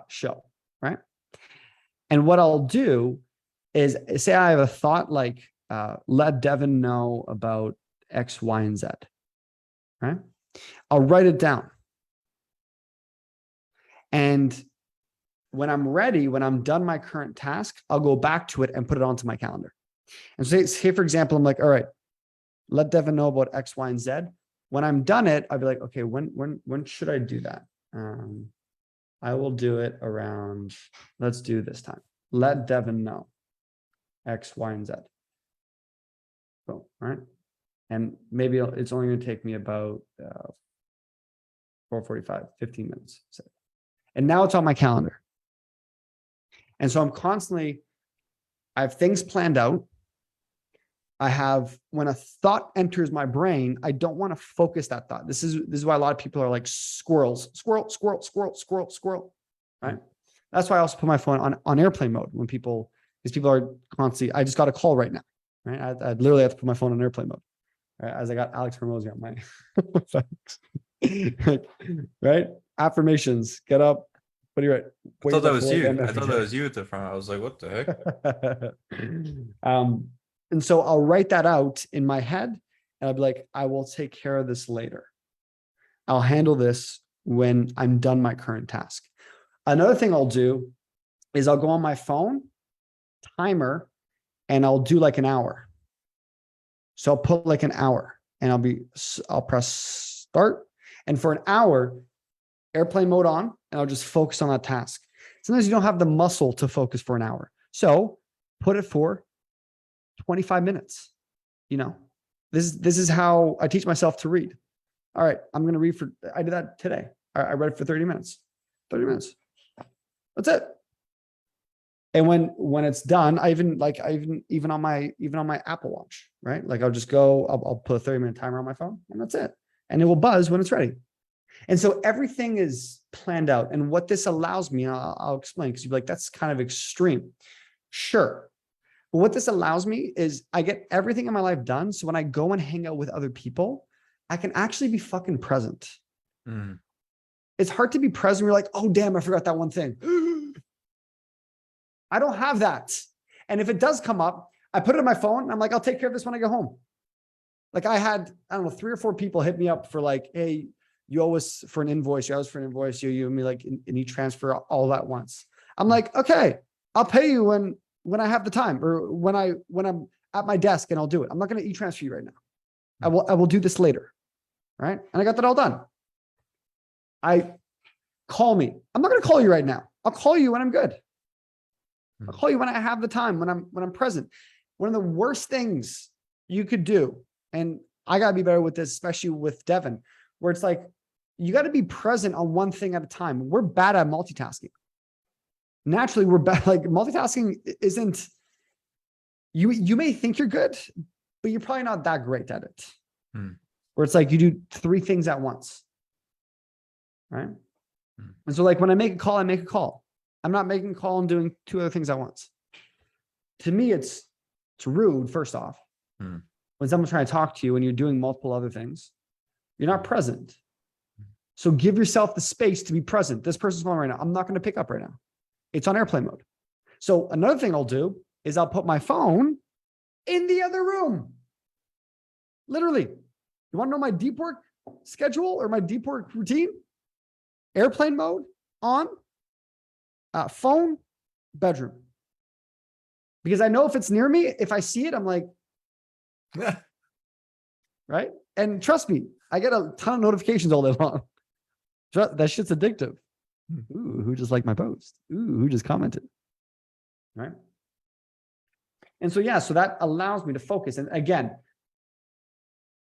show, right? And what I'll do is say I have a thought like, let Devin know about X, Y, and Z, right? I'll write it down. And when I'm ready, when I'm done my current task, I'll go back to it and put it onto my calendar. And say for example, I'm like, all right, let Devin know about X, Y, and Z. When I'm done it, I'll be like, okay, when should I do that? I will do it around, let's do this time. Let Devin know X, Y, and Z. Boom, right? And maybe it's only going to take me about 4:45, 15 minutes. And now it's on my calendar. And so I have things planned out. when a thought enters my brain, I don't want to focus that thought. This is why a lot of people are like squirrels, squirrel, right? That's why I also put my phone on airplane mode because people are constantly, I just got a call right now, right? I literally have to put my phone on airplane mode, right? As I got Alex Hormozy on my, right? Affirmations, get up. What do you write? I thought that was you. I thought that was you at the front. I was like, what the heck? And so I'll write that out in my head. And I'll be like, I will take care of this later. I'll handle this when I'm done my current task. Another thing I'll do is I'll go on my phone, timer, and I'll do like an hour. So I'll put like an hour and I'll press start. And for an hour, airplane mode on, and I'll just focus on that task. Sometimes you don't have the muscle to focus for an hour. So put it for 25 minutes. You know, this is how I teach myself to read. All right, I'm going to read I did that today. I read for 30 minutes. 30 minutes. That's it. And when it's done, even on my Apple Watch, right? Like I'll just go, I'll put a 30-minute timer on my phone, and that's it. And it will buzz when it's ready. And so everything is planned out. And what this allows me, and I'll explain, because you'll be like, that's kind of extreme. Sure. But what this allows me is I get everything in my life done. So when I go and hang out with other people, I can actually be fucking present. Mm. It's hard to be present. You're like, oh, damn, I forgot that one thing. I don't have that. And if it does come up, I put it on my phone. And I'm like, I'll take care of this when I go home. Like I had, I don't know, 3 or 4 people hit me up for like, hey, you owe us for an invoice. You owe us for an invoice. You owe me like an e-transfer all at once. I'm like, okay, I'll pay you when I have the time, or when I'm at my desk, and I'll do it. I'm not going to e-transfer you right now. I will do this later. Right. And I got that all done. Call me. I'm not going to call you right now. I'll call you when I'm good. I'll call you when I have the time, when I'm present. One of the worst things you could do, and I got to be better with this, especially with Devin, where it's like, you got to be present on one thing at a time. We're bad at multitasking. Naturally, we're bad. Like multitasking isn't, you may think you're good, but you're probably not that great at it. Where it's like you do 3 things at once. Right. And so like when I make a call, I make a call. I'm not making a call and doing 2 other things at once. To me, it's rude, first off. When someone's trying to talk to you and you're doing multiple other things, you're not present. So give yourself the space to be present. This person's calling right now. I'm not going to pick up right now. It's on airplane mode. So another thing I'll do is I'll put my phone in the other room. Literally. You want to know my deep work schedule or my deep work routine? Airplane mode on, phone, bedroom. Because I know if it's near me, if I see it, I'm like, right? And trust me, I get a ton of notifications all day long. That shit's addictive. Ooh, who just liked my post? Ooh, who just commented? Right? And so, yeah, so that allows me to focus. And again,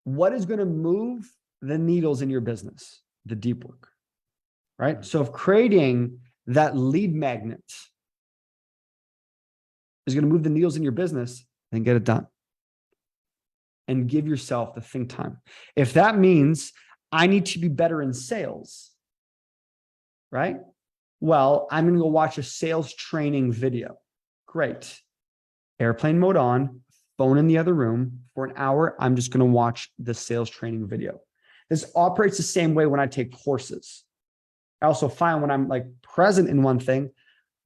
what is going to move the needles in your business? The deep work, right? So if creating that lead magnet is going to move the needles in your business, then get it done. And give yourself the think time. If that means I need to be better in sales, right? Well, I'm going to go watch a sales training video. Great. Airplane mode on, phone in the other room. For an hour, I'm just going to watch the sales training video. This operates the same way when I take courses. I also find when I'm like present in one thing,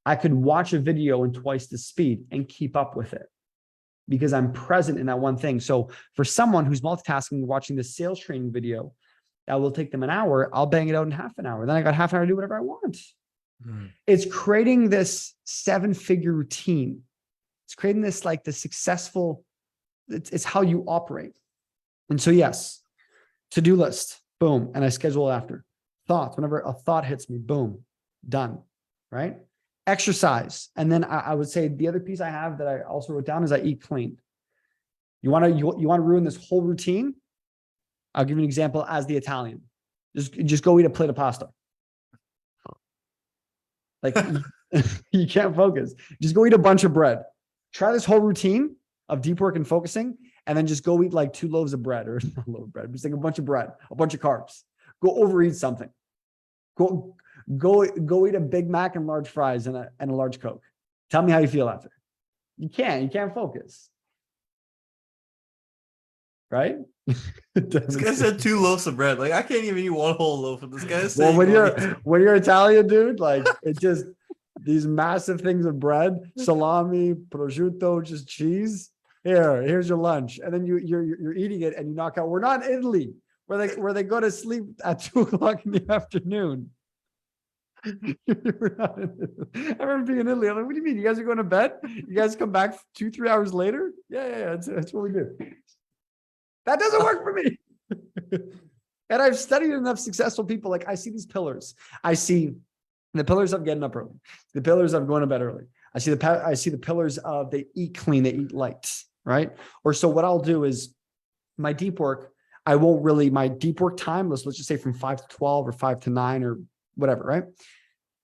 I could watch a video in twice the speed and keep up with it because I'm present in that one thing. So for someone who's multitasking, watching the sales training video, that will take them an hour. I'll bang it out in half an hour. Then I got half an hour to do whatever I want. It's creating this 7-figure routine. It's creating this like the successful, it's how you operate. And so yes, to-do list, boom. And I schedule it after. Thoughts, whenever a thought hits me, boom, done, right? Exercise. And then I would say the other piece I have that I also wrote down is I eat clean. You want to ruin this whole routine? I'll give you an example as the Italian. Just go eat a plate of pasta. Like you can't focus. Just go eat a bunch of bread. Try this whole routine of deep work and focusing, and then just go eat like 2 loaves of bread, or not a loaf of bread, just like a bunch of bread, a bunch of carbs. Go overeat something. Go eat a Big Mac and large fries and a large Coke. Tell me how you feel after. You can't focus. Right? This guy said 2 loaves of bread. Like I can't even eat 1 whole loaf of this guy's well, saying. when you're Italian, dude, like it just these massive things of bread, salami, prosciutto, just cheese. here's your lunch. And then you're eating it and you knock out. We're not in Italy where they go to sleep at 2 o'clock in the afternoon. We're not in Italy. I remember being in Italy. I'm like, what do you mean? You guys are going to bed? You guys come back 2-3 hours later? Yeah. That's what we do. That doesn't work for me. And I've studied enough successful people. Like I see these pillars. I see the pillars of getting up early, the pillars of going to bed early. I see the pillars of they eat clean, they eat light, right? Or so what I'll do is my deep work, my deep work time, let's just say from 5 to 12 or 5 to 9 or whatever, right?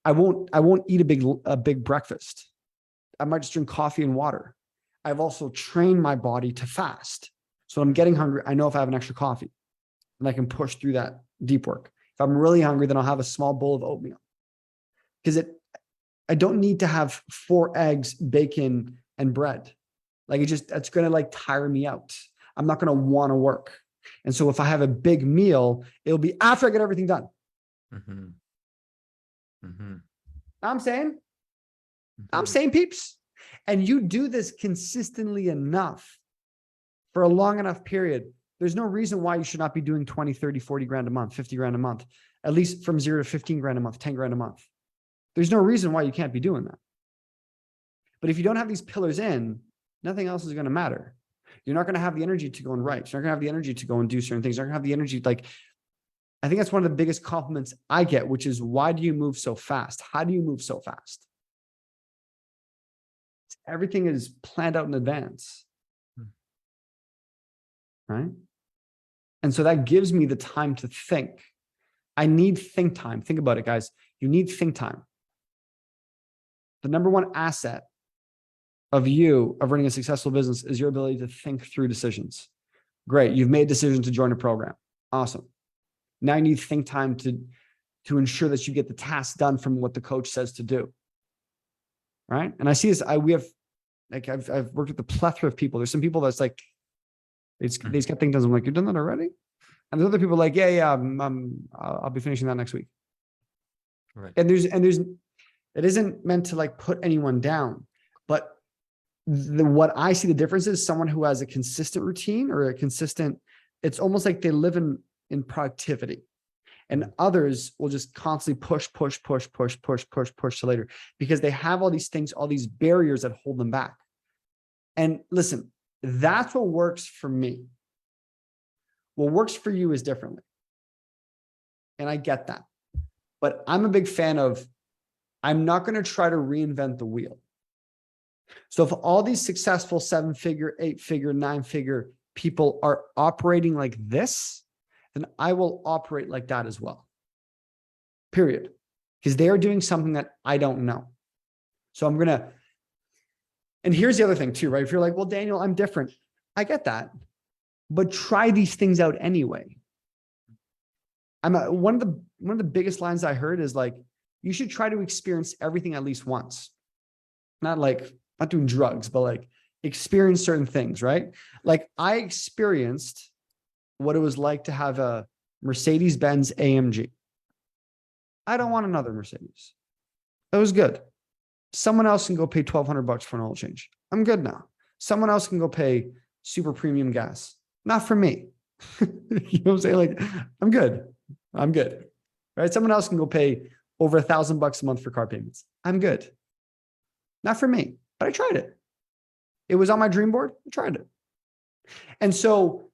I won't eat a big breakfast. I might just drink coffee and water. I've also trained my body to fast. So when I'm getting hungry, I know if I have an extra coffee and I can push through that deep work. If I'm really hungry, then I'll have a small bowl of oatmeal. Because I don't need to have 4 eggs, bacon, and bread. Like that's going to like tire me out. I'm not going to want to work. And so if I have a big meal, it'll be after I get everything done. Mm-hmm. Mm-hmm. I'm saying, Mm-hmm. peeps, and you do this consistently enough for a long enough period. There's no reason why you should not be doing 20, 30, 40 grand a month, 50 grand a month, at least from 0 to 15 grand a month, 10 grand a month. There's no reason why you can't be doing that. But if you don't have these pillars in, nothing else is going to matter. You're not going to have the energy to go and write. You're not going to have the energy to go and do certain things. You're not going to have the energy. Like, I think that's one of the biggest compliments I get, which is, why do you move so fast? How do you move so fast? Everything is planned out in advance. Right? And so that gives me the time to think. I need think time. Think about it, guys. You need think time. The number one asset of running a successful business is your ability to think through decisions. Great. You've made a decision to join a program. Awesome. Now you need think time to ensure that you get the task done from what the coach says to do. Right. And I see this. I've worked with a plethora of people. There's some people that's like, they just get things done. I'm like, you've done that already? And there's other people like, yeah, I'll be finishing that next week. Right. And it isn't meant to like put anyone down, but what I see the difference is someone who has a consistent routine or it's almost like they live in productivity, and others will just constantly push to later because they have all these things, all these barriers that hold them back. And listen, that's what works for me. What works for you is differently. And I get that. But I'm a big fan of, I'm not going to try to reinvent the wheel. So if all these successful 7-figure, 8-figure, 9-figure people are operating like this, then I will operate like that as well. Period. Because they are doing something that I don't know. So and here's the other thing too, right? If you're like, well, Daniel, I'm different. I get that. But try these things out anyway. One of the biggest lines I heard is like, you should try to experience everything at least once. Not doing drugs, but like experience certain things, right? Like I experienced what it was like to have a Mercedes-Benz AMG. I don't want another Mercedes. That was good. Someone else can go pay $1,200 for an oil change. I'm good now. Someone else can go pay super premium gas. Not for me. You know what I'm saying? Like, I'm good. Right? Someone else can go pay over $1,000 a month for car payments. I'm good. Not for me, but I tried it. It was on my dream board. I tried it. And so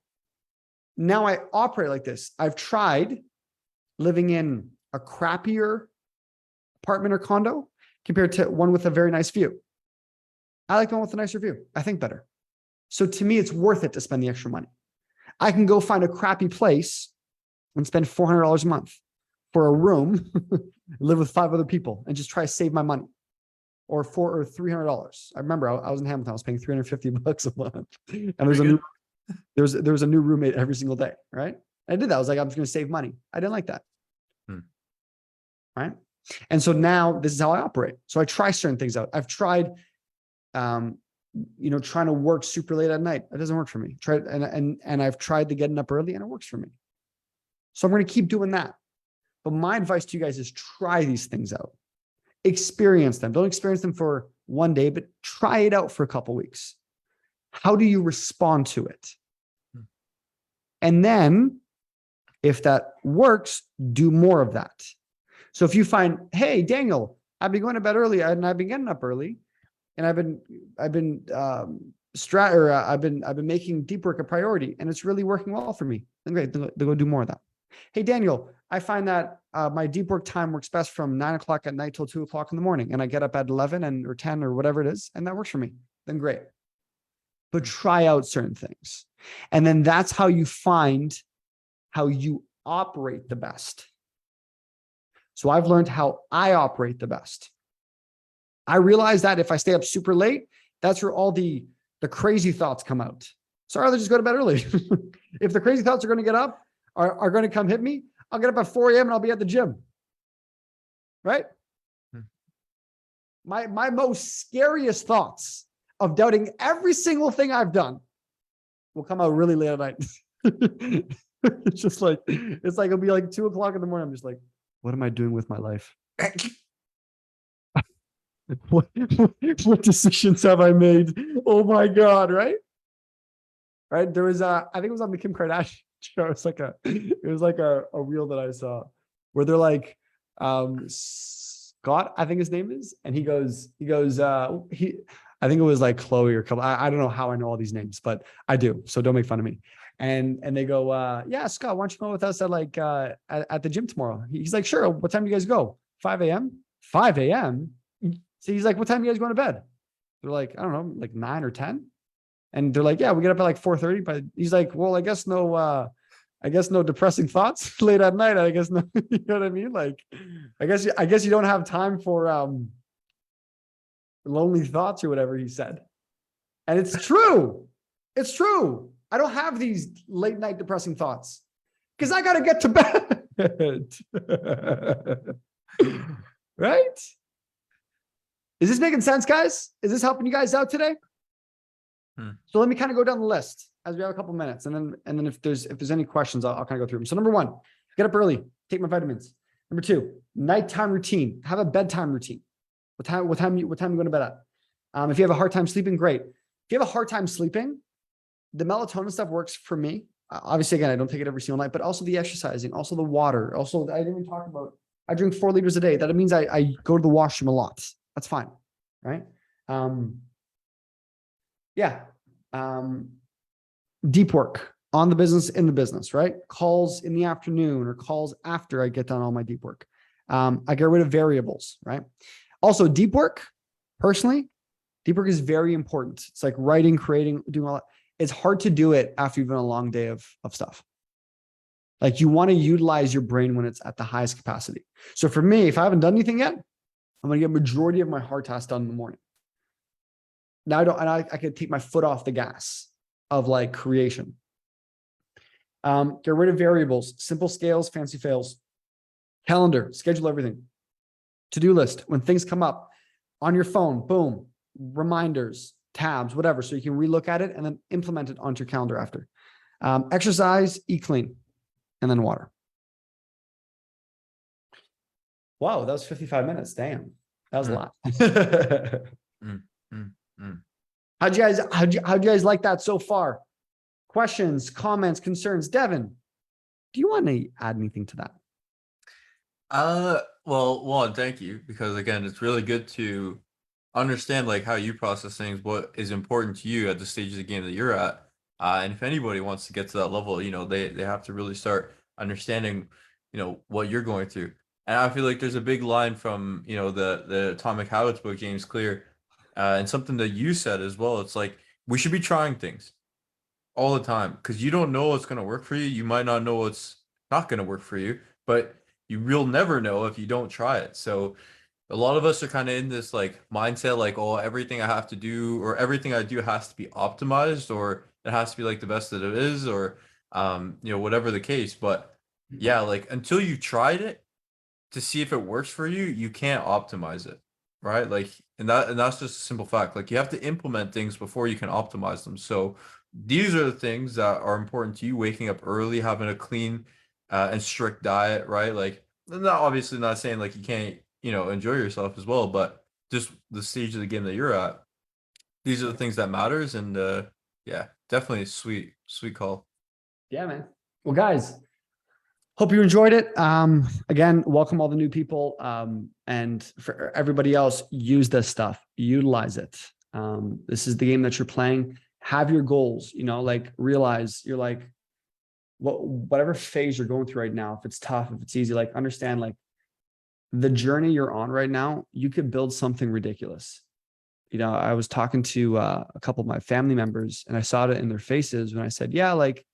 now I operate like this. I've tried living in a crappier apartment or condo compared to one with a very nice view. I like the one with a nicer view. I think better. So to me, it's worth it to spend the extra money. I can go find a crappy place and spend $400 a month for a room, live with 5 other people, and just try to save my money. Or $300. I remember I was in Hamilton. I was paying $350 a month, and there was a new roommate every single day. Right? I did that. I was like, I'm just going to save money. I didn't like that. Right? And so now this is how I operate. So I try certain things out. I've tried, trying to work super late at night. It doesn't work for me. And I've tried to getting up early, and it works for me. So I'm going to keep doing that. But my advice to you guys is try these things out. Experience them. Don't experience them for one day, but try it out for a couple of weeks. How do you respond to it? And then if that works, do more of that. So if you find, hey, Daniel, I've been going to bed early and I've been getting up early, and I've been making deep work a priority, and it's really working well for me, then great, they'll go do more of that. Hey, Daniel, I find that my deep work time works best from 9 o'clock at night till 2 o'clock in the morning, and I get up at 11 or 10 or whatever it is, and that works for me. Then great. But try out certain things. And then that's how you find how you operate the best. So I've learned how I operate the best. I realize that if I stay up super late, that's where all the crazy thoughts come out. So I'd rather just go to bed early. If the crazy thoughts are going to get up, are going to come hit me, I'll get up at 4 a.m. and I'll be at the gym. Right? My most scariest thoughts of doubting every single thing I've done will come out really late at night. It's like it'll be like 2 o'clock in the morning. I'm just like, what am I doing with my life? What decisions have I made? Oh my God, right? Right. There was I think it was on the Kim Kardashian show. It was like a reel that I saw where they're like, Scott, I think his name is, and he goes, I think it was like Chloe or I don't know how I know all these names, but I do. So don't make fun of me. And they go, yeah, Scott, why don't you go with us at like at the gym tomorrow? He's like, sure. What time do you guys go? 5 a.m. 5 a.m. So he's like, what time do you guys going to bed? They're like, I don't know, like 9 or 10. And they're like, yeah, we get up at like 4:30. But he's like, well, I guess no depressing thoughts late at night. I guess no, you know what I mean? Like, I guess you don't have time for lonely thoughts or whatever he said. And it's true. It's true. I don't have these late night depressing thoughts because I got to get to bed. Right? Is this making sense, guys? Is this helping you guys out today? So let me kind of go down the list as we have a couple minutes, and then if there's any questions, I'll kind of go through them. So number 1, get up early, take my vitamins. Number 2, nighttime routine. Have a bedtime routine. What time you going to bed at? If you have a hard time sleeping, great. If you have a hard time sleeping, the melatonin stuff works for me. Obviously, again, I don't take it every single night, but also the exercising, also the water. Also, I didn't even talk about, I drink 4 liters a day. That means I go to the washroom a lot. That's fine, right? Deep work on the business, in the business, right? Calls in the afternoon or calls after I get done all my deep work. I get rid of variables, right? Also, deep work, personally, deep work is very important. It's like writing, creating, doing all that. It's hard to do it after you've done a long day of stuff. Like you want to utilize your brain when it's at the highest capacity. So for me, if I haven't done anything yet, I'm going to get majority of my hard tasks done in the morning. Now I could take my foot off the gas of like creation. Get rid of variables, simple scales, fancy fails, calendar, schedule everything, to-do list. When things come up on your phone, boom, reminders, tabs, whatever. So you can relook at it and then implement it onto your calendar after. Exercise, eat clean, and then water. Wow, that was 55 minutes. Damn, that was a lot. How'd you guys like that so far? Questions, comments, concerns? Devin, do you want to add anything to that? Well, one, thank you, because again, it's really good to understand like how you process things, what is important to you at the stage of the game that you're at. And if anybody wants to get to that level, they have to really start understanding, what you're going through. And I feel like there's a big line from, the Atomic Habits book, James Clear, and something that you said as well. It's like, we should be trying things all the time because you don't know what's going to work for you. You might not know what's not going to work for you, but you will never know if you don't try it. So a lot of us are kind of in this like mindset, like, oh, everything I have to do or everything I do has to be optimized or it has to be like the best that it is or, whatever the case. But yeah, like until you tried it to see if it works for you, you can't optimize it. Right. Like, and that's just a simple fact. Like you have to implement things before you can optimize them. So these are the things that are important to you, waking up early, having a clean and strict diet, right? Like, obviously not saying like you can't, enjoy yourself as well, but just the stage of the game that you're at, these are the things that matters. And Yeah, definitely sweet call. Yeah, man. Well, guys, hope you enjoyed it. Again, welcome all the new people. And for everybody else, use this stuff, utilize it. This is the game that you're playing. Have your goals, like realize you're like, whatever phase you're going through right now, if it's tough, if it's easy, like understand like the journey you're on right now, you could build something ridiculous. I was talking to a couple of my family members and I saw it in their faces when I said, yeah, like,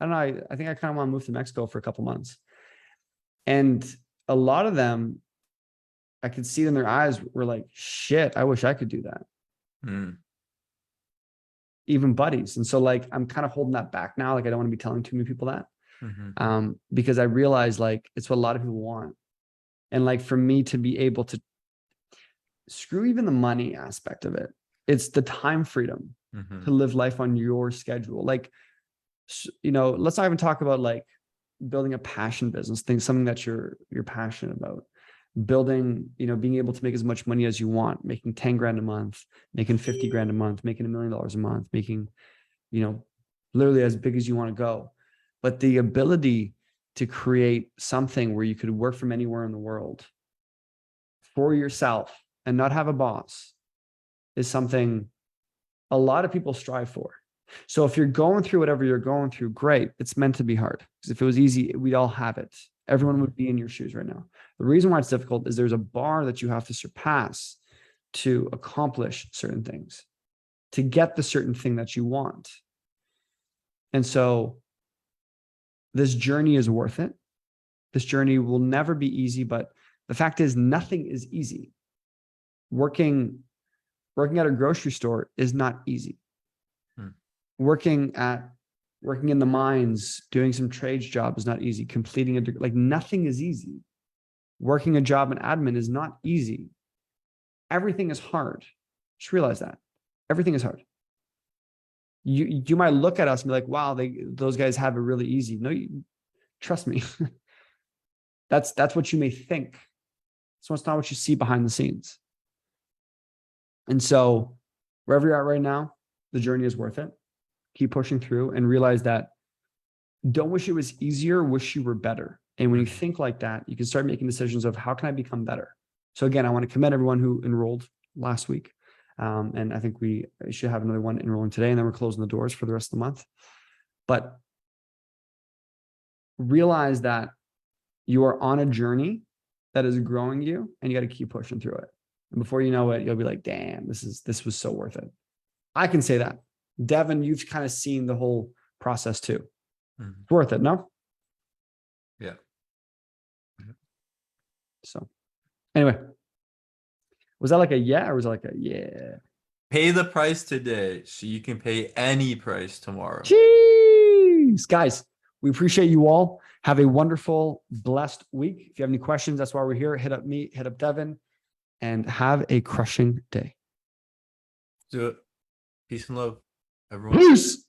I don't know. I think I kind of want to move to Mexico for a couple months. And a lot of them, I could see in their eyes were like, shit, I wish I could do that. Even buddies. And so like, I'm kind of holding that back now. Like, I don't want to be telling too many people that because I realize like, it's what a lot of people want. And like, for me to be able to screw even the money aspect of it, it's the time freedom to live life on your schedule. Like, let's not even talk about like building a passion business thing, something that you're passionate about, building, being able to make as much money as you want, making 10 grand a month, making 50 grand a month, making $1 million a month, making, literally as big as you want to go. But the ability to create something where you could work from anywhere in the world for yourself and not have a boss is something a lot of people strive for. So if you're going through whatever you're going through, great. It's meant to be hard. Because if it was easy, we'd all have it. Everyone would be in your shoes right now. The reason why it's difficult is there's a bar that you have to surpass to accomplish certain things, to get the certain thing that you want. And so this journey is worth it. This journey will never be easy, but the fact is nothing is easy. Working at a grocery store is not easy. Working in the mines, doing some trades job is not easy. Completing like nothing is easy. Working a job in admin is not easy. Everything is hard. Just realize that everything is hard. You might look at us and be like, wow, those guys have it really easy. No, trust me. That's what you may think. So it's not what you see behind the scenes. And so wherever you're at right now, the journey is worth it. Keep pushing through and realize that don't wish it was easier, wish you were better. And when you think like that, you can start making decisions of how can I become better? So again, I want to commend everyone who enrolled last week. And I think we should have another one enrolling today, and then we're closing the doors for the rest of the month. But realize that you are on a journey that is growing you and you got to keep pushing through it. And before you know it, you'll be like, damn, this was so worth it. I can say that. Devin, you've kind of seen the whole process too. It's worth it, no? Yeah. So anyway, was that like a yeah or was it like a yeah? Pay the price today so you can pay any price tomorrow. Jeez. Guys, we appreciate you all. Have a wonderful, blessed week. If you have any questions, that's why we're here. Hit up me, hit up Devin, and have a crushing day. Do it. Peace and love, everyone. Peace.